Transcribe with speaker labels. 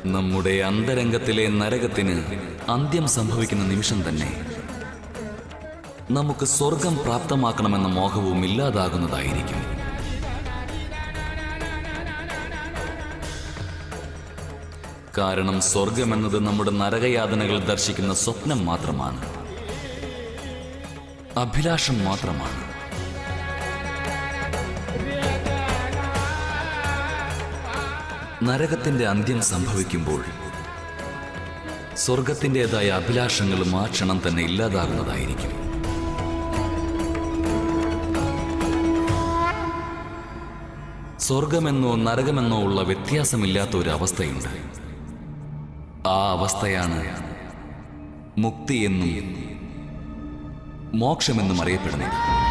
Speaker 1: നമ്മുടെ അന്തരംഗത്തിലെ നരകത്തിന് അന്ത്യം സംഭവിക്കുന്ന നിമിഷം തന്നെ നമുക്ക് സ്വർഗം പ്രാപ്തമാക്കണമെന്ന മോഹവും ഇല്ലാതാകുന്നതായിരിക്കും. കാരണം സ്വർഗമെന്നത് നമ്മുടെ നരകയാതനകൾ ദർശിക്കുന്ന സ്വപ്നം മാത്രമാണ്, അഭിലാഷം മാത്രമാണ്. നരകത്തിന്റെ അന്ത്യം സംഭവിക്കുമ്പോൾ സ്വർഗത്തിൻ്റെതായ അഭിലാഷങ്ങളും ആ ക്ഷണം തന്നെ ഇല്ലാതാകുന്നതായിരിക്കും. സ്വർഗമെന്നോ നരകമെന്നോ ഉള്ള വ്യത്യാസമില്ലാത്ത ഒരു അവസ്ഥയുണ്ട്. ആ അവസ്ഥയാണ് മുക്തി എന്നും മോക്ഷമെന്നും അറിയപ്പെടുന്നത്.